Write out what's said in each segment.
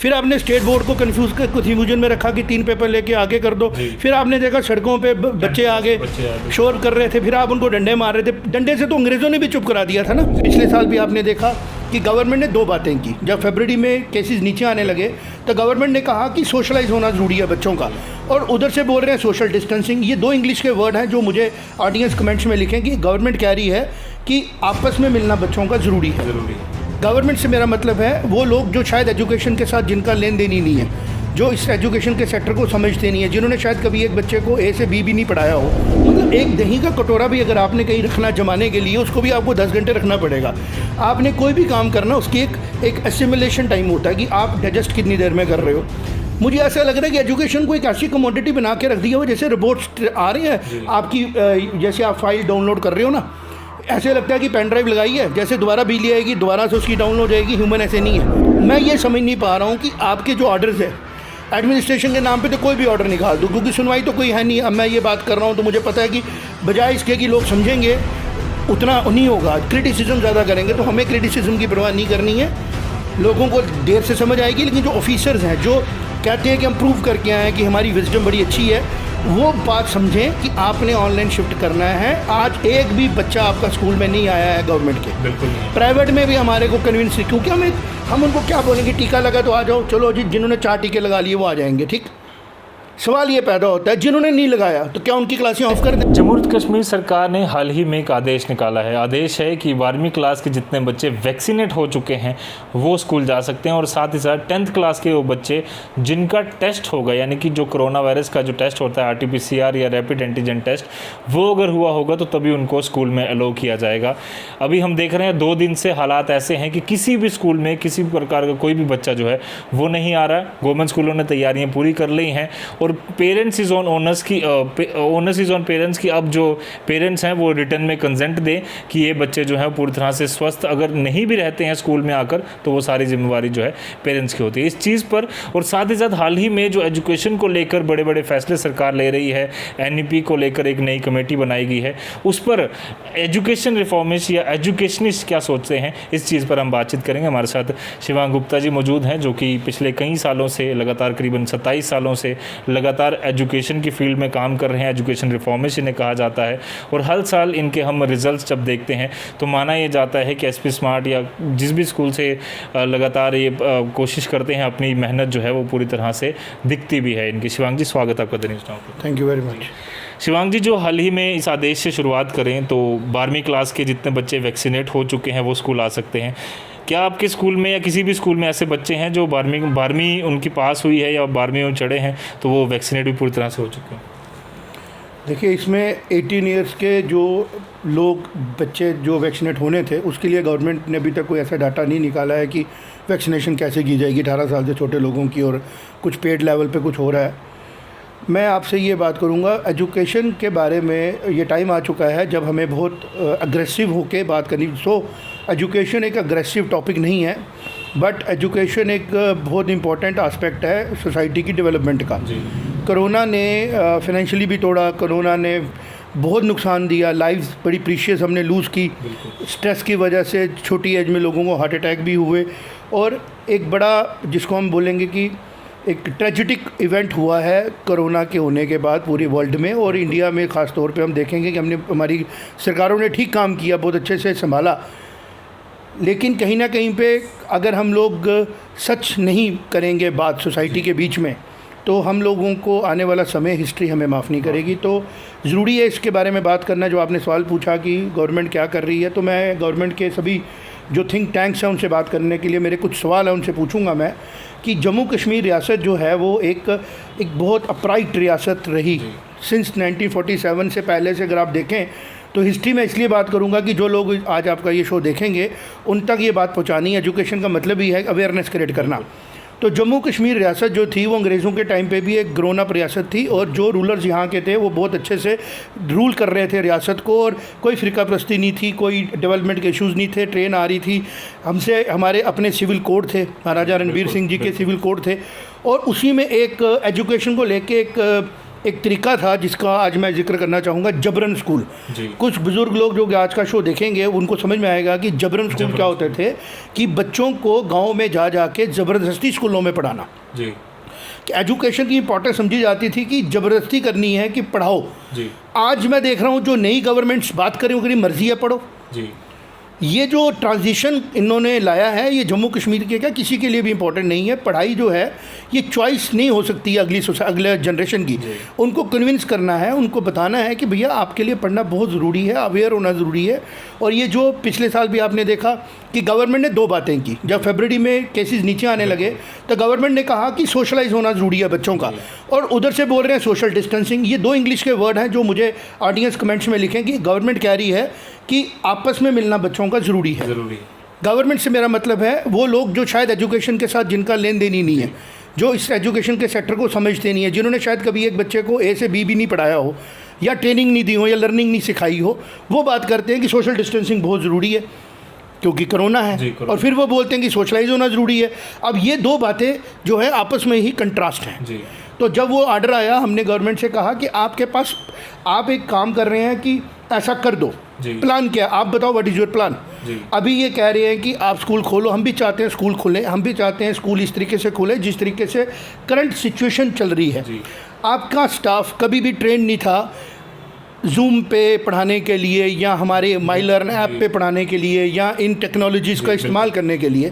फिर आपने state board को कन्फ्यूजन में रखा कि 3 पेपर लेके आगे कर दो। फिर आपने देखा सड़कों पे बच्चे आगे शोर कर रहे थे, फिर आप उनको डंडे मार रहे थे। डंडे से तो अंग्रेज़ों ने भी चुप करा दिया था ना। पिछले साल भी आपने देखा कि गवर्नमेंट ने 2 बातें की। जब फरवरी में केसेस नीचे आने लगे तो गवर्नमेंट ने कहा कि सोशलाइज होना ज़रूरी है बच्चों का, और उधर से बोल रहे हैं सोशल डिस्टेंसिंग। ये 2 इंग्लिश के वर्ड हैं जो मुझे ऑडियंस कमेंट्स में लिखें कि गवर्नमेंट कह रही है कि आपस में मिलना बच्चों का ज़रूरी है। गवर्नमेंट से मेरा मतलब है वो लोग जो शायद एजुकेशन के साथ जिनका लेन देन ही नहीं है, जो इस एजुकेशन के सेक्टर को समझते नहीं है, जिन्होंने शायद कभी एक बच्चे को ए से बी भी नहीं पढ़ाया हो। मतलब एक दही का कटोरा भी अगर आपने कहीं रखना जमाने के लिए, उसको भी आपको 10 घंटे रखना पड़ेगा। आपने कोई भी काम करना, उसकी एक एसिमुलेशन टाइम होता है कि आप डाइजेस्ट कितनी देर में कर रहे हो। मुझे ऐसा लग रहा है कि एजुकेशन को एक ऐसी कमोडिटी बना के रख दिया हो, जैसे रोबोट्स आ रहे हैं आपकी, जैसे आप फाइल डाउनलोड कर रहे हो ना, ऐसे लगता है कि पेन ड्राइव लगाई है, जैसे दोबारा बिजली आएगी दोबारा से उसकी डाउनलोड हो जाएगी। ह्यूमन ऐसे नहीं है। मैं ये समझ नहीं पा रहा हूँ कि आपके जो ऑर्डर्स है एडमिनिस्ट्रेशन के नाम पे तो कोई भी ऑर्डर निकाल दो, क्योंकि सुनवाई तो कोई है नहीं। अब मैं ये बात कर रहा हूँ तो मुझे पता है कि बजाय इसके कि लोग समझेंगे उतना नहीं होगा, क्रिटिसिज्म ज़्यादा करेंगे। तो हमें क्रिटिसिज्म की परवाह नहीं करनी है, लोगों को देर से समझ आएगी। लेकिन जो ऑफिसर्स हैं जो कहते हैं कि हम प्रूव करके आए हैं कि हमारी विजडम बड़ी अच्छी है, वो बात समझें कि आपने ऑनलाइन शिफ्ट करना है। आज एक भी बच्चा आपका स्कूल में नहीं आया है गवर्नमेंट के, बिल्कुल। प्राइवेट में भी हमारे को कन्विंस, क्योंकि हम उनको क्या बोलेंगे, टीका लगा तो आ जाओ, चलो जी, जिन्होंने 4 टीके लगा लिए वो आ जाएंगे। ठीक, सवाल ये पैदा होता है जिन्होंने नहीं लगाया तो क्या उनकी क्लासें ऑफ कर दें? जम्मू कश्मीर सरकार ने हाल ही में एक आदेश निकाला है। आदेश है कि 12वीं क्लास के जितने बच्चे वैक्सीनेट हो चुके हैं वो स्कूल जा सकते हैं, और साथ ही साथ 10th क्लास के वो बच्चे जिनका टेस्ट होगा, यानी कि जो कोरोना वायरस का जो टेस्ट होता है RT-PCR या रैपिड एंटीजन टेस्ट, वो अगर हुआ होगा तो तभी उनको स्कूल में अलो किया जाएगा। अभी हम देख रहे हैं 2 दिन से हालात ऐसे हैं कि किसी भी स्कूल में किसी भी प्रकार का कोई भी बच्चा जो है वो नहीं आ रहा। गवर्नमेंट स्कूलों ने तैयारियाँ पूरी कर ली हैं, और पेरेंट्स इज़ ऑन ओनर्स की, ओनर्स इज़ ऑन पेरेंट्स की। अब जो पेरेंट्स हैं वो रिटर्न में कंसेंट दें कि ये बच्चे जो हैं पूरी तरह से स्वस्थ अगर नहीं भी रहते हैं स्कूल में आकर, तो वो सारी जिम्मेवारी जो है पेरेंट्स की होती है इस चीज़ पर। और साथ ही साथ हाल ही में जो एजुकेशन को लेकर बड़े बड़े फैसले सरकार ले रही है, NEP को लेकर एक नई कमेटी बनाई गई है, उस पर एजुकेशन रिफॉर्मिस्ट या एजुकेशनिस्ट क्या सोचते हैं, इस चीज़ पर हम बातचीत करेंगे। हमारे साथ शिवांग गुप्ता जी मौजूद हैं, जो कि पिछले कई सालों से लगातार करीबन 27 सालों से लगातार एजुकेशन की फील्ड में काम कर रहे हैं। एजुकेशन रिफॉर्मिस्ट इन्हें कहा जाता है, और हर साल इनके हम रिजल्ट्स जब देखते हैं तो माना ये जाता है कि SP स्मार्ट या जिस भी स्कूल से लगातार ये कोशिश करते हैं, अपनी मेहनत जो है वो पूरी तरह से दिखती भी है इनकी। शिवांग जी, स्वागत है आपका द न्यूज़ नाउ पे। Thank you very much. Shivang ji, जो हाल ही में इस आदेश से शुरुआत करें तो 12वीं क्लास के जितने बच्चे वैक्सीनेट हो चुके हैं वो स्कूल आ सकते हैं। क्या आपके स्कूल में या किसी भी स्कूल में ऐसे बच्चे हैं जो 12वीं उनकी पास हुई है या 12वीं में चढ़े हैं तो वो वैक्सीनेट भी पूरी तरह से हो चुके हैं? देखिए, इसमें 18 ईयर्स के जो लोग बच्चे जो वैक्सीनेट होने थे, उसके लिए गवर्नमेंट ने अभी तक कोई ऐसा डाटा नहीं निकाला है कि वैक्सीनेशन कैसे की जाएगी 18 साल से छोटे लोगों की, और कुछ पेड लेवल पे कुछ हो रहा है। मैं आपसे ये बात करूँगा, एजुकेशन के बारे में ये टाइम आ चुका है जब हमें बहुत अग्रेसिव होके बात करनी। एजुकेशन एक अग्रेसिव टॉपिक नहीं है, बट एजुकेशन एक बहुत इंपॉर्टेंट आस्पेक्ट है सोसाइटी की डेवलपमेंट का। कोरोना ने फाइनेंशियली भी तोड़ा, कोरोना ने बहुत नुकसान दिया, लाइव्स बड़ी प्रीशियस हमने लूज़ की। स्ट्रेस की वजह से छोटी एज में लोगों को हार्ट अटैक भी हुए, और एक बड़ा जिसको हम बोलेंगे कि एक ट्रेजिडिक इवेंट हुआ है कोरोना के होने के बाद पूरी वर्ल्ड में, और इंडिया में ख़ास तौर पे हम देखेंगे कि हमारी सरकारों ने ठीक काम किया, बहुत अच्छे से संभाला। लेकिन कहीं ना कहीं पे अगर हम लोग सच नहीं करेंगे बात सोसाइटी के बीच में, तो हम लोगों को आने वाला समय हिस्ट्री हमें माफ़ नहीं करेगी। तो ज़रूरी है इसके बारे में बात करना। जो आपने सवाल पूछा कि गवर्नमेंट क्या कर रही है, तो मैं गवर्नमेंट के सभी जो थिंक टैंक्स हैं उनसे बात करने के लिए मेरे कुछ सवाल हैं, उनसे पूछूंगा मैं कि जम्मू कश्मीर रियासत जो है वो एक बहुत अपराइट रियासत रही सिंस 1947 से पहले से। अगर आप देखें तो हिस्ट्री में इसलिए बात करूंगा कि जो लोग आज आपका ये शो देखेंगे उन तक ये बात पहुंचानी। एजुकेशन का मतलब ही है अवेयरनेस क्रिएट करना। तो जम्मू कश्मीर रियासत जो थी वो अंग्रेज़ों के टाइम पे भी एक ग्रोन अप रियासत थी, और जो रूलर्स यहाँ के थे वो बहुत अच्छे से रूल कर रहे थे रियासत को, और कोई फ़िरका परस्ती नहीं थी, कोई डेवलपमेंट के इश्यूज़ नहीं थे। ट्रेन आ रही थी, हमसे हमारे अपने सिविल कोड थे, महाराजा रणबीर सिंह जी के सिविल कोड थे, और उसी में एक एजुकेशन को लेके एक एक तरीका था जिसका आज मैं जिक्र करना चाहूँगा, जबरन स्कूल। जी। कुछ बुज़ुर्ग लोग जो आज का शो देखेंगे उनको समझ में आएगा कि जबरन स्कूल क्या होते थे, कि बच्चों को गांव में जा के ज़बरदस्ती स्कूलों में पढ़ाना। जी। कि एजुकेशन की इंपॉर्टेंस समझी जाती थी कि ज़बरदस्ती करनी है कि पढ़ाओ। जी। आज मैं देख रहा हूँ जो नई गवर्नमेंट्स बात करें वो करी मर्ज़ी है पढ़ो। जी। ये जो ट्रांजिशन इन्होंने लाया है ये जम्मू कश्मीर के क्या किसी के लिए भी इम्पोर्टेंट नहीं है। पढ़ाई जो है ये चॉइस नहीं हो सकती अगले जनरेशन की। उनको कन्विंस करना है, उनको बताना है कि भैया आपके लिए पढ़ना बहुत ज़रूरी है, अवेयर होना ज़रूरी है। और ये जो पिछले साल भी आपने देखा कि गवर्नमेंट ने दो बातें की। जब फरवरी में केसेस नीचे आने लगे तो गवर्नमेंट ने कहा कि सोशलाइज होना ज़रूरी है बच्चों का, और उधर से बोल रहे हैं सोशल डिस्टेंसिंग। ये दो इंग्लिश के वर्ड हैं जो मुझे ऑडियंस कमेंट्स में लिखें कि गवर्नमेंट कह रही है कि आपस में मिलना बच्चों का ज़रूरी है। गवर्नमेंट से मेरा मतलब है वो लोग जो शायद एजुकेशन के साथ जिनका लेन देन ही नहीं है, जो इस एजुकेशन के सेक्टर को समझते नहीं है, जिन्होंने शायद कभी एक बच्चे को ए से बी भी नहीं पढ़ाया हो, या ट्रेनिंग नहीं दी हो, या लर्निंग नहीं सिखाई हो, वो बात करते हैं कि सोशल डिस्टेंसिंग बहुत ज़रूरी है क्योंकि कोरोना है, और फिर वो बोलते हैं कि सोशलाइज होना ज़रूरी है। अब ये दो बातें जो है आपस में ही कंट्रास्ट हैं। तो जब वो आर्डर आया हमने गवर्नमेंट से कहा कि आपके पास आप एक काम कर रहे हैं कि ऐसा कर दो, प्लान क्या, आप बताओ व्हाट इज़ योर प्लान। अभी ये कह रहे हैं कि आप स्कूल खोलो, हम भी चाहते हैं स्कूल खुले, हम भी चाहते हैं स्कूल इस तरीके से खुले जिस तरीके से करंट सिचुएशन चल रही है। आपका स्टाफ कभी भी ट्रेंड नहीं था जूम पे पढ़ाने के लिए, या हमारे माई लर्न ऐप पे पढ़ाने के लिए, या इन टेक्नोलॉजीज़ का इस्तेमाल करने के लिए।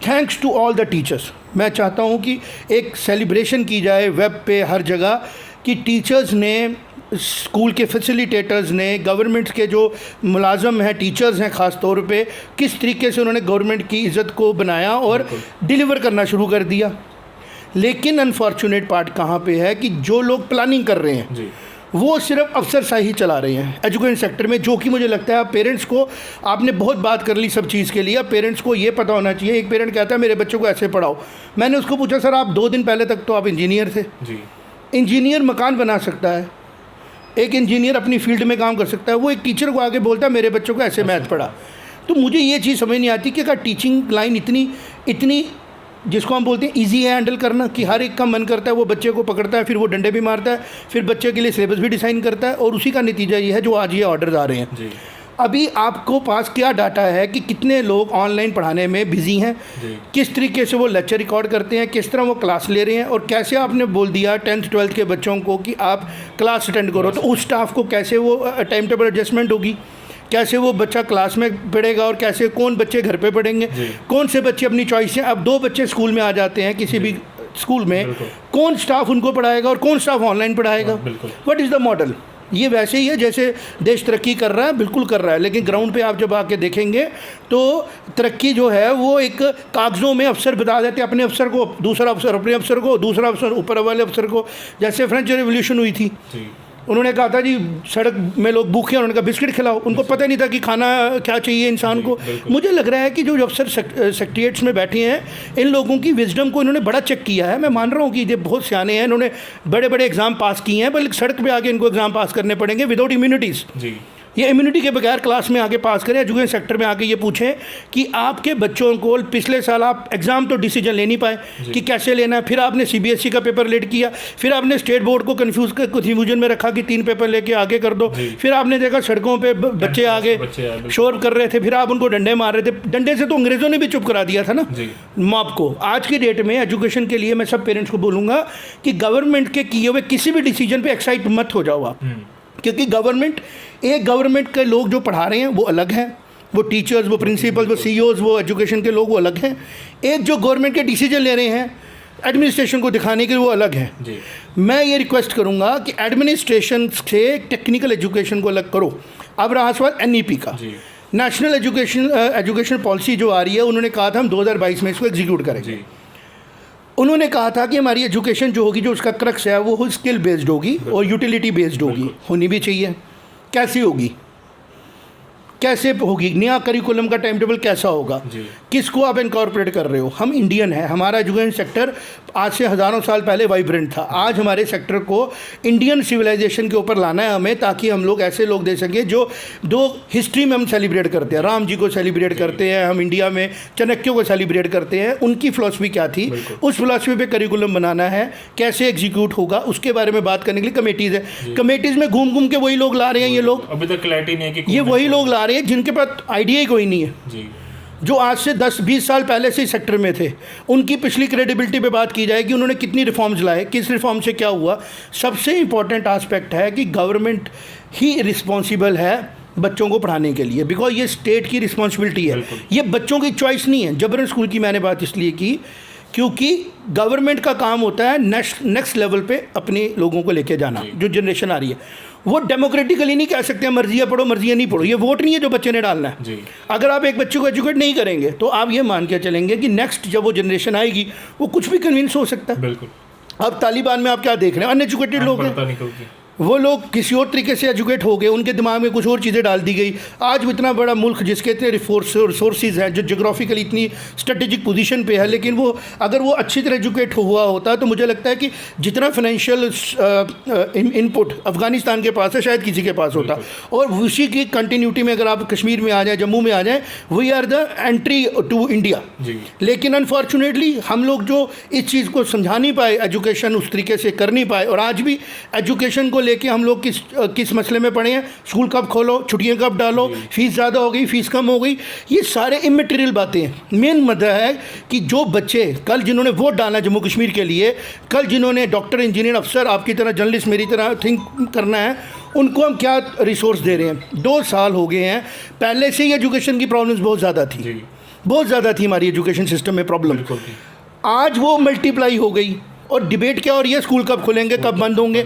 Thanks to all the teachers. मैं चाहता हूँ कि एक सेलिब्रेशन की जाए वेब पे हर जगह कि टीचर्स ने, स्कूल के फैसिलिटेटर्स ने, गवर्नमेंट के जो मुलाजम हैं, टीचर्स हैं ख़ास तौर पे, किस तरीके से उन्होंने गवर्नमेंट की इज़्ज़त को बनाया और डिलीवर करना शुरू कर दिया। लेकिन अनफॉर्चुनेट पार्ट कहाँ पे है कि जो लोग प्लानिंग कर रहे हैं वो सिर्फ अफसरशाही चला रहे हैं एजुकेशन सेक्टर में, जो कि मुझे लगता है पेरेंट्स को, आपने बहुत बात कर ली सब चीज़ के लिए, पेरेंट्स को ये पता होना चाहिए। एक पेरेंट कहता है मेरे बच्चों को ऐसे पढ़ाओ, मैंने उसको पूछा सर आप 2 दिन पहले तक तो आप इंजीनियर थे। इंजीनियर मकान बना सकता है, एक इंजीनियर अपनी फील्ड में काम कर सकता है, वो एक टीचर को आगे बोलता है मेरे बच्चों को ऐसे मैथ पढ़ा। तो मुझे ये चीज़ समझ नहीं आती कि अगर टीचिंग लाइन इतनी जिसको हम बोलते हैं इजी है हैंडल करना, कि हर एक का मन करता है वो बच्चे को पकड़ता है, फिर वो डंडे भी मारता है, फिर बच्चे के लिए सिलेबस भी डिज़ाइन करता है, और उसी का नतीजा ये है जो आज ये ऑर्डर्स आ रहे हैं। अभी आपको पास क्या डाटा है कि कितने लोग ऑनलाइन पढ़ाने में बिजी हैं, किस तरीके से वो लेक्चर रिकॉर्ड करते हैं, किस तरह वो क्लास ले रहे हैं, और कैसे आपने बोल दिया 10th 12th के बच्चों को कि आप क्लास अटेंड करो, तो उस स्टाफ को कैसे वो टाइम टेबल एडजस्टमेंट होगी, कैसे वो बच्चा क्लास में पढ़ेगा, और कैसे कौन बच्चे घर पे पढ़ेंगे, कौन से बच्चे अपनी चॉइस से। अब 2 बच्चे स्कूल में आ जाते हैं किसी भी स्कूल में, कौन स्टाफ उनको पढ़ाएगा और कौन स्टाफ ऑनलाइन पढ़ाएगा, व्हाट इज़ द मॉडल। ये वैसे ही है जैसे देश तरक्की कर रहा है, बिल्कुल कर रहा है, लेकिन ग्राउंड पे आप जब आके देखेंगे तो तरक्की जो है वो एक कागज़ों में अफसर बता देते हैं, अपने अफसर को, दूसरा अफसर अपने अफसर को, दूसरा अफसर ऊपर वाले अफसर को। जैसे फ्रेंच रेवोल्यूशन हुई थी, उन्होंने कहा था जी सड़क में लोग भूखे हैं, उन्होंने कहा बिस्किट खिलाओ, उनको पता नहीं था कि खाना क्या चाहिए इंसान को। मुझे लग रहा है कि जो अफसर सेक्रेटरीट्स में बैठे हैं इन लोगों की विजडम को इन्होंने बड़ा चेक किया है। मैं मान रहा हूँ कि ये बहुत सियाने हैं, इन्होंने बड़े बड़े एग्ज़ाम पास किए हैं, बल्कि सड़क पे आके इनको एग्ज़ाम पास करने पड़ेंगे विदाउट इम्यूनिटीज़। ये इम्यूनिटी के बगैर क्लास में आके पास करें। एजुकेशन सेक्टर में आके ये पूछें कि आपके बच्चों को पिछले साल आप एग्ज़ाम तो डिसीजन ले नहीं पाए कि कैसे लेना है, फिर आपने CBSE का पेपर लेट किया, फिर आपने स्टेट बोर्ड को कन्फ्यूजन में रखा कि 3 पेपर लेके आगे कर दो, फिर आपने देखा सड़कों पे बच्चे आगे शोर कर रहे थे, फिर आप उनको डंडे मार रहे थे। डंडे से तो अंग्रेज़ों ने भी चुप करा दिया था ना मॉब को। आज की डेट में एजुकेशन के लिए मैं सब पेरेंट्स को बोलूँगा कि गवर्नमेंट के किए हुए किसी भी डिसीजन पर एक्साइट मत हो जाओ आप, क्योंकि गवर्नमेंट के लोग जो पढ़ा रहे हैं वो अलग हैं, वो टीचर्स, वो प्रिंसिपल, वो CEOs, वो एजुकेशन के लोग वो अलग हैं। एक जो गवर्नमेंट के डिसीजन ले रहे हैं एडमिनिस्ट्रेशन को दिखाने के लिए वो अलग हैं। मैं ये रिक्वेस्ट करूँगा कि एडमिनिस्ट्रेशन से टेक्निकल एजुकेशन को अलग करो। अब रहा सवाल NEP का, नेशनल एजुकेशन पॉलिसी जो आ रही है, उन्होंने कहा था हम 2022 में इसको एग्जीक्यूट करेंगे। उन्होंने कहा था कि हमारी एजुकेशन जो होगी, जो उसका क्रक्स है वो स्किल बेस्ड होगी और यूटिलिटी बेस्ड होगी, होनी भी चाहिए। कैसी होगी? कैसे होगी, नया करिकुलम का टाइम टेबल कैसा होगा, किसको आप इनकॉर्पोरेट कर रहे हो। हम इंडियन हैं, हमारा एजुकेशन सेक्टर आज से हज़ारों साल पहले वाइब्रेंट था। आज हमारे सेक्टर को इंडियन सिविलाइजेशन के ऊपर लाना है हमें, ताकि हम लोग ऐसे लोग दे सकें जो दो हिस्ट्री में हम सेलिब्रेट करते हैं। राम जी को सेलिब्रेट करते हैं हम इंडिया में, चाणक्य को सेलिब्रेट करते हैं। उनकी फ़िलासफ़ी क्या थी, उस फिलासफी पे करिकुलम बनाना है, कैसे एग्जीक्यूट होगा, उसके बारे में बात करने के लिए कमेटीज़ है। कमेटीज़ में घूम घूम के वही लोग ला रहे हैं, ये लोग अभी तक क्लैरिटी नहीं है कि ये वही लोग ला रहे हैं जिनके पास आइडिया ही कोई नहीं है जी। जो आज से 10-20 साल पहले से इस सेक्टर में थे। उनकी पिछली क्रेडिबिलिटी पे बात की जाए कि उन्होंने कितनी रिफॉर्म्स लाए, किस रिफॉर्म से क्या हुआ। सबसे इम्पॉर्टेंट आस्पेक्ट है कि गवर्नमेंट ही रिस्पॉन्सिबल है बच्चों को पढ़ाने के लिए, बिकॉज ये स्टेट की रिस्पॉन्सिबिलिटी है, ये बच्चों की चॉइस नहीं है। जबरन स्कूल की मैंने बात इसलिए की क्योंकि गवर्नमेंट का काम होता है नेक्स्ट लेवल पे अपने लोगों को लेके जाना। जो जनरेशन आ रही है वो डेमोक्रेटिकली नहीं कह सकते मर्जियाँ पढ़ो मर्जियाँ नहीं पढ़ो। ये वोट नहीं है जो बच्चे ने डालना है जी। अगर आप एक बच्चे को एजुकेट नहीं करेंगे तो आप ये मान के चलेंगे कि नेक्स्ट जब वो जनरेशन आएगी वो कुछ भी कन्विंस हो सकता है। बिल्कुल। अब तालिबान में आप क्या देख रहे हैं, अनएजुकेटेड लोग हैं, वो लोग किसी और तरीके से एजुकेट हो गए, उनके दिमाग में कुछ और चीज़ें डाल दी गई। आज इतना बड़ा मुल्क जिसके इतने रिसोर्सेज हैं, जो जोग्राफिकली इतनी स्ट्रेटेजिक पोजीशन पे है, लेकिन वो अगर वो अच्छी तरह एजुकेट हुआ होता तो मुझे लगता है कि जितना फाइनेंशियल इनपुट अफगानिस्तान के पास है शायद किसी के पास होता। और उसी की कंटिन्यूटी में अगर आप कश्मीर में आ जाए, जम्मू में आ जाए, we are the entry to India. लेकिन अनफॉर्चुनेटली हम लोग जो इस चीज़ को समझा नहीं पाए, एजुकेशन उस तरीके से कर नहीं पाए, और आज भी एजुकेशन को लेके हम लोग किस मसले में पड़े हैं, स्कूल कब खोलो, छुट्टियां कब डालो, फीस ज़्यादा हो गई, फीस कम हो गई, ये सारे इमेटीरियल बातें हैं। मेन मुद्दा है कि जो बच्चे कल जिन्होंने वोट डाला जम्मू कश्मीर के लिए, कल जिन्होंने डॉक्टर इंजीनियर अफसर आपकी तरह जर्नलिस्ट मेरी तरह थिंक करना है, उनको हम क्या रिसोर्स दे रहे हैं। 2 साल हो गए हैं, पहले से ही एजुकेशन की प्रॉब्लम्स बहुत ज़्यादा थी, बहुत ज़्यादा थी हमारी एजुकेशन सिस्टम में प्रॉब्लम। आज वो मल्टीप्लाई हो गई और डिबेट क्या हो रही है, स्कूल कब खुलेंगे, कब बंद होंगे।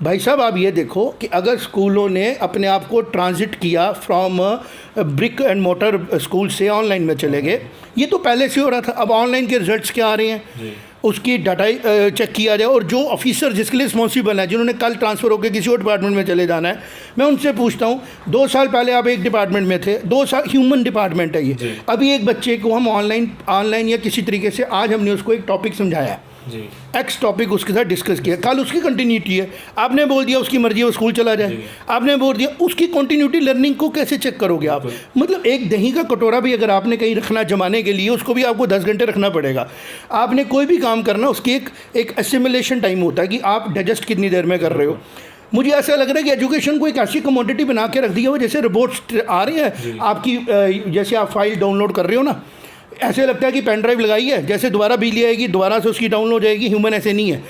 भाई साहब आप ये देखो कि अगर स्कूलों ने अपने आप को ट्रांजिट किया from brick and motor school से ऑनलाइन में चले गए, ये तो पहले से हो रहा था। अब ऑनलाइन के रिजल्ट्स क्या आ रहे हैं, उसकी डाटा चेक किया जाए, और जो ऑफिसर जिसके लिए रिस्पॉन्सिबल है, जिन्होंने कल ट्रांसफ़र होकर किसी और डिपार्टमेंट में चले जाना है, मैं उनसे पूछता हूँ 2 साल पहले आप एक डिपार्टमेंट में थे, 2 साल ह्यूमन डिपार्टमेंट है ये। अभी एक बच्चे को हम ऑनलाइन या किसी तरीके से आज हमने उसको एक टॉपिक समझाया, एक्स टॉपिक उसके साथ डिस्कस किया, कल उसकी कंटिन्यूटी है, आपने बोल दिया उसकी मर्जी है वो स्कूल चला जाए, आपने बोल दिया उसकी कंटिन्यूटी लर्निंग को कैसे चेक करोगे आप। मतलब एक दही का कटोरा भी अगर आपने कहीं रखना जमाने के लिए, उसको भी आपको 10 घंटे रखना पड़ेगा। आपने कोई भी काम करना उसकी एक एसिमुलेशन टाइम होता है कि आप डाइजेस्ट कितनी देर में कर रहे हो। मुझे ऐसा लग रहा है कि एजुकेशन को एक ऐसी कमोडिटी बना के रख दिया हो, जैसे रोबोट्स आ रहे हैं आपकी, जैसे आप फाइल डाउनलोड कर रहे हो ना, ऐसे लगता है कि पेन ड्राइव लगाई है, जैसे दोबारा बिजली आएगी दोबारा से उसकी डाउनलोड हो जाएगी। ह्यूमन ऐसे नहीं है।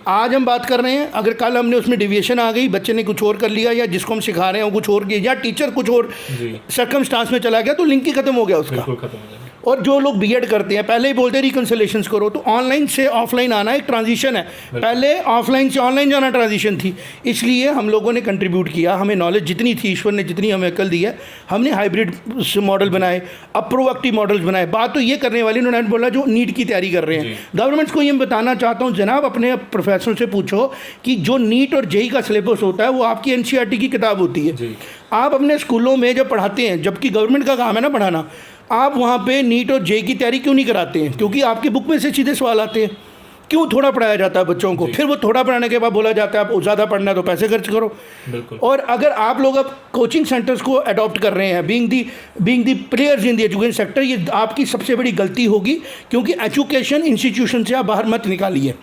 आज हम बात कर रहे हैं, अगर कल हमने उसमें डिविएशन आ गई, बच्चे ने कुछ और कर लिया, या जिसको हम सिखा रहे हैं वो कुछ और किया, या टीचर कुछ और सर्कमस्टांस में चला गया, तो लिंक ही खत्म हो गया उसका। और जो लोग बीएड करते हैं पहले ही बोलते हैं रिकन्सिलेशंस करो, तो ऑनलाइन से ऑफलाइन आना एक ट्रांजिशन है, पहले ऑफलाइन से ऑनलाइन जाना ट्रांजिशन थी। इसलिए हम लोगों ने कंट्रीब्यूट किया, हमें नॉलेज जितनी थी, ईश्वर ने जितनी हमें अकल दी है, हमने हाइब्रिड मॉडल बनाए, अब प्रोएक्टिव मॉडल्स बनाए। बात तो ये करने वाली, उन्होंने बोला जो नीट की तैयारी कर रहे हैं, गवर्नमेंट्स को ये बताना चाहता हूँ, जनाब अपने प्रोफेसर से पूछो कि जो नीट और जेई का सिलेबस होता है वो आपकी एनसीईआरटी की किताब होती है। आप अपने स्कूलों में जब पढ़ाते हैं, जबकि गवर्नमेंट का काम है ना पढ़ाना, आप वहाँ पे नीट और जेई की तैयारी क्यों नहीं कराते हैं? क्योंकि आपकी बुक में से सीधे सवाल आते हैं। क्यों थोड़ा पढ़ाया जाता है बच्चों को, फिर वो थोड़ा पढ़ाने के बाद बोला जाता है आप ज़्यादा पढ़ना है तो पैसे खर्च करो। और अगर आप लोग अब कोचिंग सेंटर्स को अडॉप्ट कर रहे हैं, being the players in the education sector, ये आपकी सबसे बड़ी गलती होगी, क्योंकि एजुकेशन इंस्टीट्यूशन से आप बाहर मत निकालिए,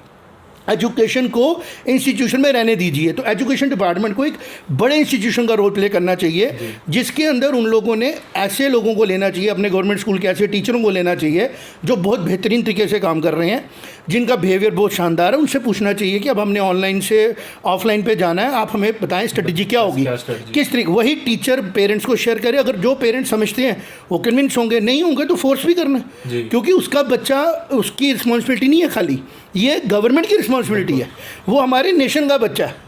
एजुकेशन को इंस्टीट्यूशन में रहने दीजिए। तो एजुकेशन डिपार्टमेंट को एक बड़े इंस्टीट्यूशन का रोल प्ले करना चाहिए, जिसके अंदर उन लोगों ने ऐसे लोगों को लेना चाहिए, अपने गवर्नमेंट स्कूल के ऐसे टीचरों को लेना चाहिए जो बहुत बेहतरीन तरीके से काम कर रहे हैं, जिनका बिहेवियर बहुत शानदार है। उनसे पूछना चाहिए कि अब हमने ऑनलाइन से ऑफलाइन पे जाना है, आप हमें बताएं स्ट्रेटजी क्या होगी, किस तरीके। वही टीचर पेरेंट्स को शेयर करे, अगर जो पेरेंट्स समझते हैं वो कन्विंस होंगे, नहीं होंगे तो फोर्स भी करना, क्योंकि उसका बच्चा, उसकी रिस्पॉन्सिबिलिटी नहीं है खाली, ये गवर्नमेंट की रिस्पॉन्सिबिलिटी है, वो हमारे नेशन का बच्चा है।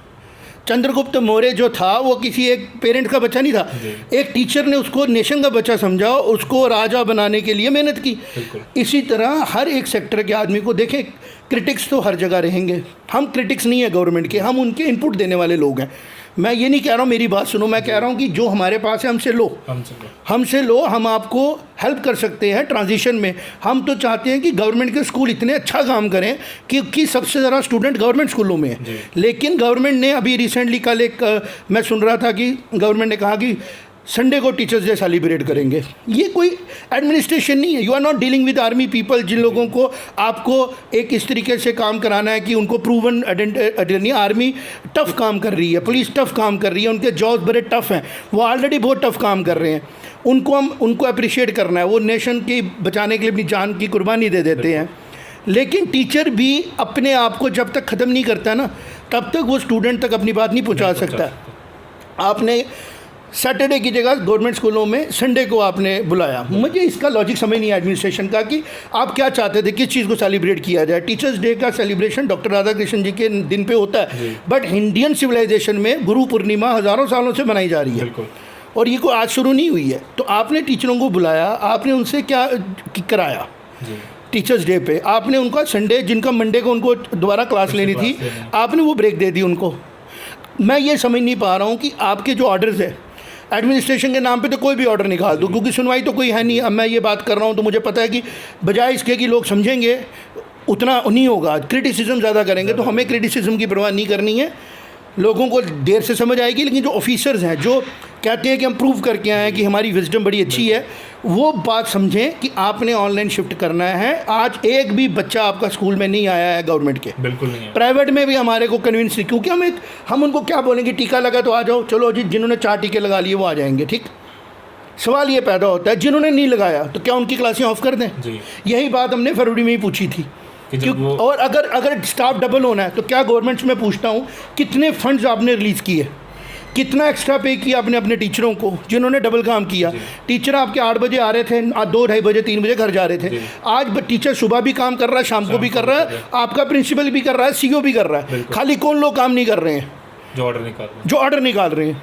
चंद्रगुप्त मौर्य जो था वो किसी एक पेरेंट का बच्चा नहीं था, एक टीचर ने उसको नेशन का बच्चा समझा, उसको राजा बनाने के लिए मेहनत की। इसी तरह हर एक सेक्टर के आदमी को देखें, क्रिटिक्स तो हर जगह रहेंगे, हम क्रिटिक्स नहीं है गवर्नमेंट के, हम उनके इनपुट देने वाले लोग हैं। मैं ये नहीं कह रहा हूँ, मेरी बात सुनो, मैं कह रहा हूँ कि जो हमारे पास है हमसे लो, हमसे लो, हम आपको हेल्प कर सकते हैं ट्रांजिशन में। हम तो चाहते हैं कि गवर्नमेंट के स्कूल इतने अच्छा काम करें कि सबसे ज़्यादा स्टूडेंट गवर्नमेंट स्कूलों में है। लेकिन गवर्नमेंट ने अभी रिसेंटली कल एक मैं सुन रहा था कि गवर्नमेंट ने कहा कि संडे को टीचर्स डे सेलिब्रेट करेंगे। ये कोई एडमिनिस्ट्रेशन नहीं है। You are not dealing with army people, जिन लोगों को आपको एक इस तरीके से काम कराना है कि उनको प्रूवन नहीं। आर्मी टफ काम कर रही है, पुलिस टफ काम कर रही है, उनके जॉब बड़े टफ हैं, वो ऑलरेडी बहुत टफ काम कर रहे हैं। उनको अप्रिशिएट करना है। वो नेशन की बचाने के लिए अपनी जान की कुर्बानी दे देते हैं। लेकिन टीचर भी अपने आप को जब तक ख़त्म नहीं करता ना, तब तक वो स्टूडेंट तक अपनी बात नहीं पहुँचा सकता। आपने सैटरडे की जगह गवर्नमेंट स्कूलों में संडे को आपने बुलाया। मुझे इसका लॉजिक समझ नहीं है एडमिनिस्ट्रेशन का कि आप क्या चाहते थे, किस चीज़ को सेलिब्रेट किया जाए। टीचर्स डे का सेलिब्रेशन डॉक्टर राधाकृष्णन जी के दिन पे होता है, बट इंडियन सिविलाइजेशन में गुरु पूर्णिमा हज़ारों सालों से मनाई जा रही है और ये कोई आज शुरू नहीं हुई है। तो आपने टीचरों को बुलाया, आपने उनसे क्या कराया टीचर्स डे पे? आपने उनका संडे, जिनका मंडे को उनको दोबारा क्लास लेनी थी, आपने वो ब्रेक दे दी उनको। मैं ये समझ नहीं पा रहा हूँ कि आपके जो ऑर्डर्स है एडमिनिस्ट्रेशन के नाम पे तो कोई भी ऑर्डर निकाल दो, क्योंकि सुनवाई तो कोई है नहीं। अब मैं ये बात कर रहा हूँ तो मुझे पता है कि बजाय इसके कि लोग समझेंगे उतना नहीं होगा, क्रिटिसिज्म ज़्यादा करेंगे। तो हमें क्रिटिसिज्म की परवाह नहीं करनी है। लोगों को देर से समझ आएगी, लेकिन जो ऑफिसर्स हैं जो कहते हैं कि हम प्रूव करके आए हैं कि हमारी विजडम बड़ी अच्छी है, वो बात समझें कि आपने ऑनलाइन शिफ्ट करना है। आज एक भी बच्चा आपका स्कूल में नहीं आया है गवर्नमेंट के, बिल्कुल नहीं है। प्राइवेट में भी हमारे को कन्विंस नहीं, क्योंकि हम उनको क्या बोलेंगे, टीका लगा तो आ जाओ, चलो जी, जिन्होंने 4 टीके लगा लिए वो आ जाएंगे। ठीक, सवाल ये पैदा होता है जिन्होंने नहीं लगाया तो क्या उनकी क्लासें ऑफ कर दें? यही बात हमने फरवरी में ही पूछी थी। और अगर स्टाफ डबल होना है तो क्या गवर्नमेंट में पूछता हूँ, कितने फंड्स आपने रिलीज़ किए, कितना एक्स्ट्रा पे किया आपने अपने टीचरों को जिन्होंने डबल काम किया? टीचर आपके 8 बजे आ रहे थे, 2, ढाई बजे, 3 बजे घर जा रहे थे। आज टीचर सुबह भी काम कर रहा है, शाम को भी कर रहा है, आपका प्रिंसिपल भी कर रहा है, सीईओ भी कर रहा है। खाली कौन लोग काम नहीं कर रहे हैं? जो ऑर्डर निकाल रहे हैं।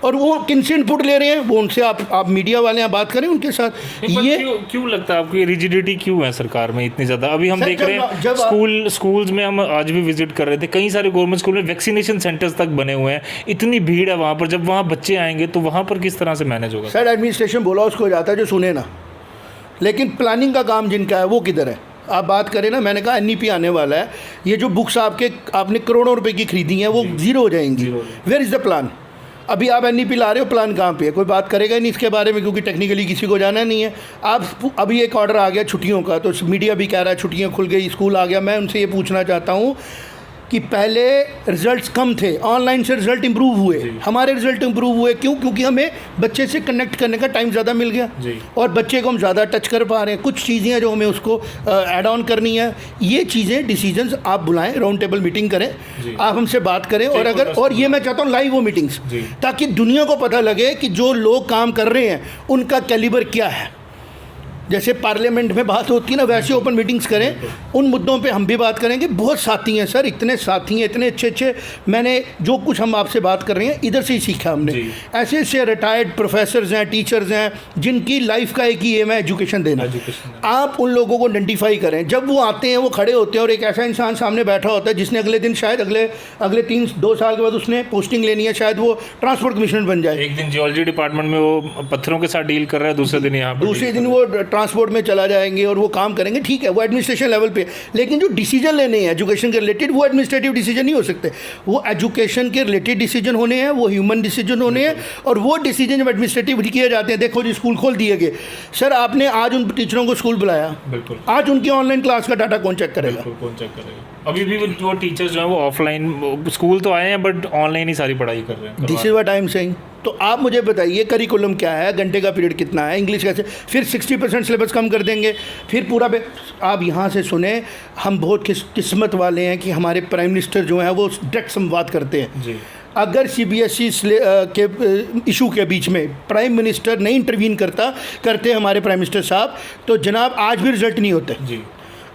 और वो किनसे इनपुट ले रहे हैं? वो उनसे आप मीडिया वाले हैं, बात करें उनके साथ। ये क्यों लगता है आपको, ये रिजिडिटी क्यों है सरकार में इतनी ज़्यादा? अभी हम देख रहे हैं स्कूल्स में, हम आज भी विजिट कर रहे थे, कई सारे गवर्नमेंट स्कूल में वैक्सीनेशन सेंटर्स तक बने हुए हैं। इतनी भीड़ है वहाँ पर, जब वहाँ बच्चे आएंगे तो वहाँ पर किस तरह से मैनेज होगा? सर, एडमिनिस्ट्रेशन बोला उसको जाता है जो सुने ना, लेकिन प्लानिंग का काम जिनका है वो किधर है? आप बात करें ना, मैंने कहा NEP आने वाला है, ये जो बुक्स आपने करोड़ों रुपए की खरीदी हैं वो ज़ीरो हो जाएंगी। Where is the plan? अभी आप NEP ला रहे हो, प्लान कहाँ पे है? कोई बात करेगा नहीं इसके बारे में, क्योंकि टेक्निकली किसी को जाना नहीं है। आप अभी एक ऑर्डर आ गया छुट्टियों का, तो मीडिया भी कह रहा है छुट्टियाँ खुल गई, स्कूल आ गया। मैं उनसे ये पूछना चाहता हूँ कि पहले रिज़ल्ट्स कम थे, ऑनलाइन से रिज़ल्ट इंप्रूव हुए। हमारे रिज़ल्ट इंप्रूव हुए क्यों? क्योंकि हमें बच्चे से कनेक्ट करने का टाइम ज़्यादा मिल गया और बच्चे को हम ज़्यादा टच कर पा रहे हैं। कुछ चीज़ें हैं जो हमें उसको ऐड ऑन करनी है। ये चीज़ें, डिसीजंस आप बुलाएं, राउंड टेबल मीटिंग करें, आप हमसे बात करें। और ये मैं चाहता हूँ लाइव वो मीटिंग्स, ताकि दुनिया को पता लगे कि जो लोग काम कर रहे हैं उनका कैलिबर क्या है। जैसे पार्लियामेंट में बात होती है ना, वैसे ओपन मीटिंग्स करें, उन मुद्दों पे हम भी बात करेंगे। बहुत साथी हैं सर, इतने साथी हैं, इतने अच्छे। मैंने जो कुछ हम आपसे बात कर रहे हैं इधर से ही सीखा हमने। ऐसे ऐसे रिटायर्ड प्रोफेसर्स हैं, टीचर्स हैं, जिनकी लाइफ का एक ही एम है एजुकेशन देना। आप उन लोगों को आइडेंटिफाई करें। जब वो आते हैं, वो खड़े होते हैं और एक ऐसा इंसान सामने बैठा होता है जिसने अगले दिन, शायद अगले 2 साल के बाद उसने पोस्टिंग लेनी है, शायद वो ट्रांसपोर्ट कमिश्नर बन जाए। एक दिन जियोलॉजी डिपार्टमेंट में वो पत्थरों के साथ डील कर रहा है, दूसरे दिन वो ट्रांसपोर्ट में चला जाएंगे और वो काम करेंगे। ठीक है, वो एडमिनिस्ट्रेशन लेवल पे, लेकिन जो डिसीजन लेने हैं एजुकेशन के रिलेटेड, वो एडमिनिस्ट्रेटिव डिसीजन नहीं हो सकते। वो एजुकेशन के रिलेटेड डिसीजन होने हैं, वो ह्यूमन डिसीजन होने हैं। और वो डिसीजन जब एडमिनिस्ट्रेटिव किए जाते हैं, देखो जी स्कूल खोल दिए गए, सर आपने आज उन टीचरों को स्कूल बुलाया, बिल्कुल, आज उनकी ऑनलाइन क्लास का डाटा कौन चेक करेगा? कौन चेक करेगा? अभी भी वो टीचर्स जो हैं वो ऑफलाइन स्कूल तो आए हैं, बट ऑनलाइन ही सारी पढ़ाई कर रहे हैं। This is what I am saying. तो आप मुझे बताइए करिकुलम क्या है, घंटे का पीरियड कितना है, इंग्लिश कैसे, फिर 60% सिलेबस कम कर देंगे, फिर पूरा आप यहाँ से सुने। हम बहुत किस्मत वाले हैं कि हमारे प्राइम मिनिस्टर जो हैं वो डायरेक्ट संवाद करते हैं जी। अगर CBSE के इशू के बीच में प्राइम मिनिस्टर नहीं इंटरवीन करते हमारे प्राइम मिनिस्टर साहब, तो जनाब आज भी रिजल्ट नहीं होते जी।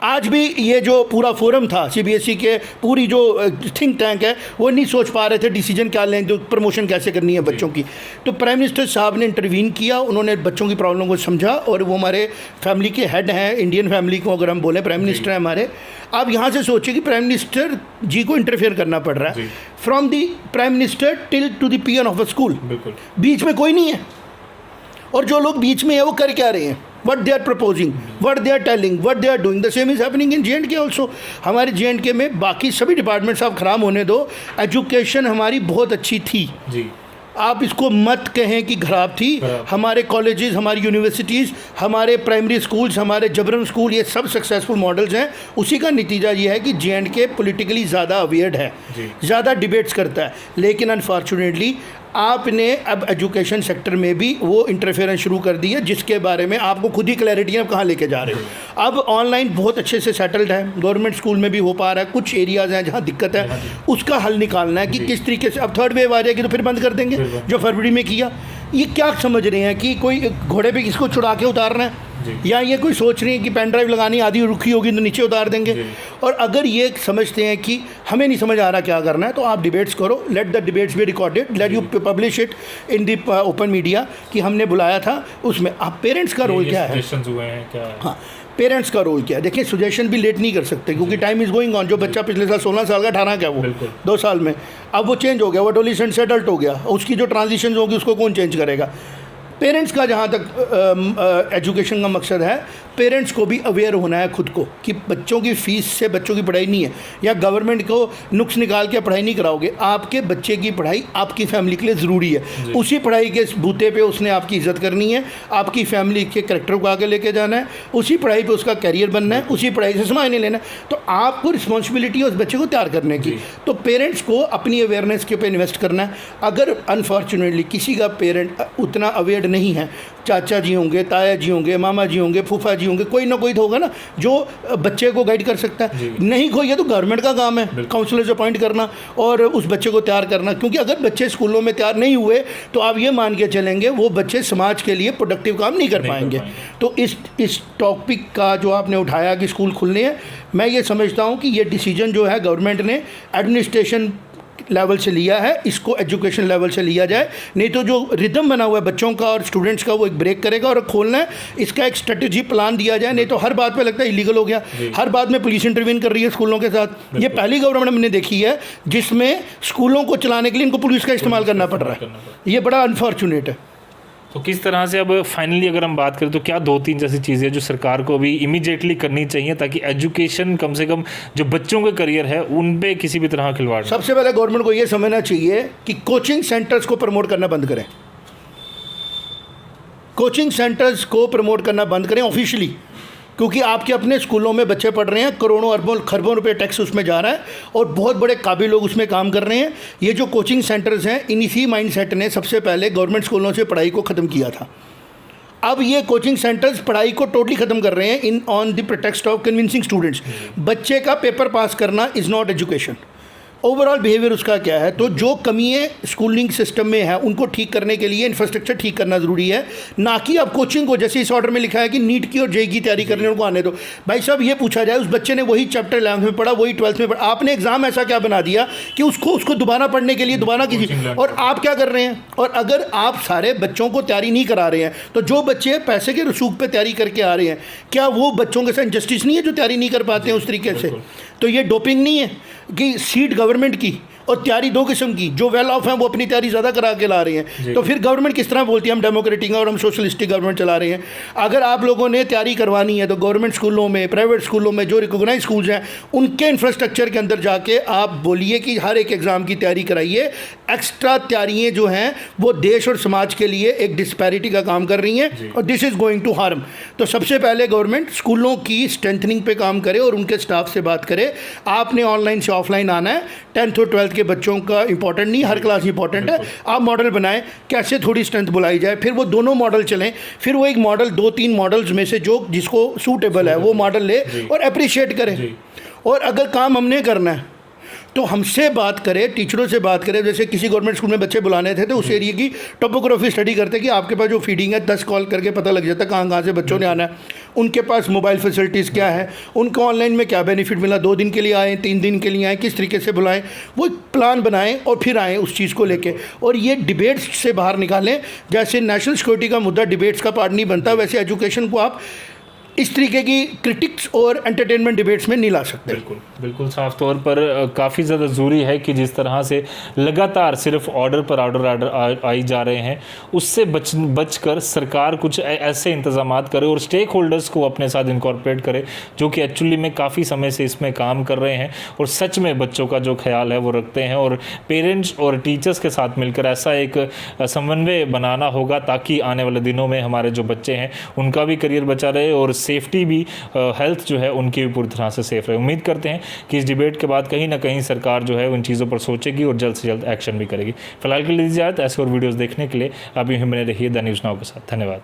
आज भी ये जो पूरा फोरम था सीबीएसई के, पूरी जो थिंक टैंक है, वो नहीं सोच पा रहे थे डिसीजन क्या लें, जो प्रमोशन कैसे करनी है बच्चों की। तो प्राइम मिनिस्टर साहब ने इंटरवीन किया, उन्होंने बच्चों की प्रॉब्लम को समझा, और वो हमारे फैमिली के हेड हैं, इंडियन फैमिली को अगर हम बोलें प्राइम मिनिस्टर हैं हमारे। आप यहाँ से सोचिए कि प्राइम मिनिस्टर जी को इंटरफेयर करना पड़ रहा है, from the prime minister till to the peon of a school, बीच में कोई नहीं है। और जो लोग बीच में है वो कर क्या रहे हैं, what they are proposing, what they are telling, what they are doing, the same is happening in J&K also। हमारे J&K में बाकी सभी डिपार्टमेंट्स आप खराब होने दो, एजुकेशन हमारी बहुत अच्छी थी जी, आप इसको मत कहें कि खराब थी। हमारे कॉलेजेस, हमारी यूनिवर्सिटीज़, हमारे प्राइमरी स्कूल्स, हमारे जबरन स्कूल, ये सब सक्सेसफुल मॉडल्स हैं। उसी का नतीजा ये है कि J&K पॉलिटिकली ज़्यादा अवेयर्ड है, ज़्यादा डिबेट्स करता है। लेकिन अनफॉर्चुनेटली आपने अब एजुकेशन सेक्टर में भी वो इंटरफेरेंस शुरू कर दी है, जिसके बारे में आपको खुद ही क्लैरिटी है आप कहाँ लेके जा रहे हो। अब ऑनलाइन बहुत अच्छे से सेटल्ड है, गवर्नमेंट स्कूल में भी हो पा रहा है, कुछ एरियाज़ हैं जहाँ दिक्कत है, उसका हल निकालना है कि किस तरीके से। अब थर्ड वेव आ जाएगी तो फिर बंद कर देंगे, जो फरवरी में किया। ये क्या समझ रहे हैं कि कोई घोड़े पे किसको चुरा के उतारना है, या ये कोई सोच रही है कि पेन ड्राइव लगानी, आधी रुकी होगी तो नीचे उतार देंगे। और अगर ये समझते हैं कि हमें नहीं समझ आ रहा क्या करना है, तो आप डिबेट्स करो, let the debates be recorded, let you publish it in the open media कि हमने बुलाया था। उसमें आप पेरेंट्स का रोल क्या है, हाँ पेरेंट्स का रोल क्या है। देखिए सजेशन भी लेट नहीं कर सकते, क्योंकि टाइम इज़ गोइंग ऑन। जो बच्चा पिछले साल 16 साल का 18 का वो 2 साल में, अब वो चेंज हो गया, वो एडोलेसेंट से एडल्ट हो गया, उसकी जो ट्रांजिशन होगी उसको कौन चेंज करेगा। पेरेंट्स का जहाँ तक एजुकेशन का मकसद है, पेरेंट्स को भी अवेयर होना है खुद को कि बच्चों की फ़ीस से बच्चों की पढ़ाई नहीं है, या गवर्नमेंट को नुक्स निकाल के पढ़ाई नहीं कराओगे। आपके बच्चे की पढ़ाई आपकी फैमिली के लिए ज़रूरी है। उसी पढ़ाई के बूते पे उसने आपकी इज़्ज़त करनी है, आपकी फैमिली के करैक्टर को आगे लेके जाना है, उसी पढ़ाई पे उसका करियर बनना है, उसी पढ़ाई से समाज नहीं लेना है। तो आपको रिस्पॉन्सिबिलिटी है उस बच्चे को तैयार करने की। तो पेरेंट्स को अपनी अवेयरनेस के ऊपर इन्वेस्ट करना है। अगर अनफॉर्चुनेटली किसी का पेरेंट उतना अवेयर नहीं है, चाचा जी होंगे, ताया जी होंगे, मामा जी होंगे, फूफा जी होंगे, कोई ना कोई तो होगा ना जो बच्चे को गाइड कर सकता है। नहीं कोई है तो गवर्नमेंट का काम है काउंसलर्स अपॉइंट करना और उस बच्चे को तैयार करना। क्योंकि अगर बच्चे स्कूलों में तैयार नहीं हुए तो आप ये मान के चलेंगे वो बच्चे समाज के लिए प्रोडक्टिव काम नहीं कर पाएंगे। तो इस टॉपिक का जो आपने उठाया कि स्कूल खुलने हैं, मैं ये समझता हूँ कि ये डिसीजन जो है गवर्नमेंट ने एडमिनिस्ट्रेशन लेवल से लिया है, इसको एजुकेशन लेवल से लिया जाए। नहीं तो जो रिदम बना हुआ है बच्चों का और स्टूडेंट्स का वो एक ब्रेक करेगा और खोलना है, इसका एक स्ट्रेटजी प्लान दिया जाए। नहीं तो हर बात पे लगता है इलीगल हो गया, हर बात में पुलिस इंटरवीन कर रही है स्कूलों के साथ। ये पहली गवर्नमेंट हमने देखी है जिसमें स्कूलों को चलाने के लिए इनको पुलिस का इस्तेमाल करना पड़ रहा है। ये बड़ा अनफॉर्चुनेट है। तो किस तरह से अब फाइनली अगर हम बात करें तो क्या 2-3 जैसी चीज़ें जो सरकार को अभी इमीडिएटली करनी चाहिए ताकि एजुकेशन कम से कम जो बच्चों का करियर है उन पे किसी भी तरह खिलवाड़। सबसे पहले गवर्नमेंट को ये समझना चाहिए कि कोचिंग सेंटर्स को प्रमोट करना बंद करें, कोचिंग सेंटर्स को प्रमोट करना बंद करें ऑफिशियली। क्योंकि आपके अपने स्कूलों में बच्चे पढ़ रहे हैं, करोड़ों अरबों खरबों रुपए टैक्स उसमें जा रहा है और बहुत बड़े काबिल लोग उसमें काम कर रहे हैं। ये जो कोचिंग सेंटर्स हैं, इसी माइंडसेट ने सबसे पहले गवर्नमेंट स्कूलों से पढ़ाई को ख़त्म किया था। अब ये कोचिंग सेंटर्स पढ़ाई को टोटली ख़त्म कर रहे हैं in on the pretext of convincing students. बच्चे का पेपर पास करना is not education. Overall behaviour उसका क्या है। तो जो कमियाँ स्कूलिंग सिस्टम में है उनको ठीक करने के लिए इंफ्रास्ट्रक्चर ठीक करना ज़रूरी है, ना कि अब कोचिंग को, जैसे इस ऑर्डर में लिखा है कि नीट की और जेई की तैयारी करने उनको आने दो। भाई साहब ये पूछा जाए उस बच्चे ने वही चैप्टर 11th में पढ़ा, वही 12th में पढ़ा, आपने एग्ज़ाम ऐसा क्या बना दिया कि उसको दोबारा पढ़ने के लिए दोबारा किसी, और आप क्या कर रहे हैं। और अगर आप सारे बच्चों को तैयारी नहीं करा रहे हैं तो जो बच्चे पैसे के रसूख पर तैयारी करके आ रहे हैं, क्या वो बच्चों के साथ जस्टिस नहीं है जो तैयारी नहीं कर पाते हैं उस तरीके से। तो ये डोपिंग नहीं है कि सीट गवर्नमेंट की और तैयारी दो किस्म की, जो वेल ऑफ हैं वो अपनी तैयारी ज़्यादा करा के ला रहे हैं। तो फिर गवर्नमेंट किस तरह बोलती है हम डेमोक्रेटिक और हम सोशलिस्टिक गवर्नमेंट चला रहे हैं। अगर आप लोगों ने तैयारी करवानी है तो गवर्नमेंट स्कूलों में, प्राइवेट स्कूलों में, जो रिकॉग्नाइज स्कूल्स हैं उनके इंफ्रास्ट्रक्चर के अंदर जाके आप बोलिए कि हर एक एग्ज़ाम की तैयारी कराइए। एक्स्ट्रा तैयारियाँ जो हैं वो देश और समाज के लिए एक डिस्पैरिटी का काम कर रही हैं और this is going to harm. तो सबसे पहले गवर्नमेंट स्कूलों की स्ट्रेंथनिंग पे काम करे और उनके स्टाफ से बात करे। आपने ऑनलाइन से ऑफलाइन आना है, 10th और 12th के बच्चों का इंपॉर्टेंट नहीं, हर क्लास इंपॉर्टेंट है। आप मॉडल बनाएं कैसे थोड़ी स्ट्रेंथ बुलाई जाए, फिर वो दोनों मॉडल चलें, फिर वो एक मॉडल 2-3 मॉडल्स में से जो जिसको सूटेबल है वो मॉडल ले और अप्रिशिएट करें। और अगर काम हमने करना है तो हमसे बात करे, टीचरों से बात करे। जैसे किसी गवर्नमेंट स्कूल में बच्चे बुलाने थे तो उस एरिया की टोपोग्राफी स्टडी करते कि आपके पास जो फीडिंग है 10 कॉल करके पता लग जाता कहाँ कहाँ से बच्चों ने आना है, उनके पास मोबाइल फैसिलिटीज़ क्या है, उनको ऑनलाइन में क्या बेनिफिट मिला, 2 दिन के लिए आएँ, 3 दिन के लिए आएँ, किस तरीके से बुलाएं, वो एक प्लान बनाएं और फिर आएँ उस चीज़ को लेके। और ये डिबेट्स से बाहर निकालें। जैसे नेशनल सिक्योरिटी का मुद्दा डिबेट्स का पार्ट नहीं बनता, वैसे एजुकेशन को आप इस तरीके की क्रिटिक्स और एंटरटेनमेंट डिबेट्स में नहीं ला सकते। बिल्कुल साफ तौर पर काफ़ी ज़्यादा ज़रूरी है कि जिस तरह से लगातार सिर्फ ऑर्डर पर ऑर्डर आई जा रहे हैं, उससे बचकर सरकार कुछ ऐसे इंतजामात करे और स्टेक होल्डर्स को अपने साथ इनकॉर्पोरेट करे जो कि एक्चुअली में काफ़ी समय से इसमें काम कर रहे हैं और सच में बच्चों का जो ख्याल है वो रखते हैं। और पेरेंट्स और टीचर्स के साथ मिलकर ऐसा एक समन्वय बनाना होगा ताकि आने वाले दिनों में हमारे जो बच्चे हैं उनका भी करियर बचा रहे और सेफ्टी भी, हेल्थ जो है उनकी भी पूरी तरह से सेफ रहे। उम्मीद करते हैं कि इस डिबेट के बाद कहीं ना कहीं सरकार जो है उन चीज़ों पर सोचेगी और जल्द से जल्द एक्शन भी करेगी। फिलहाल के लिए दीजिए ऐसे और वीडियोस देखने के लिए आप यूं ही बने रहिए द न्यूज़ नाउ के साथ। धन्यवाद।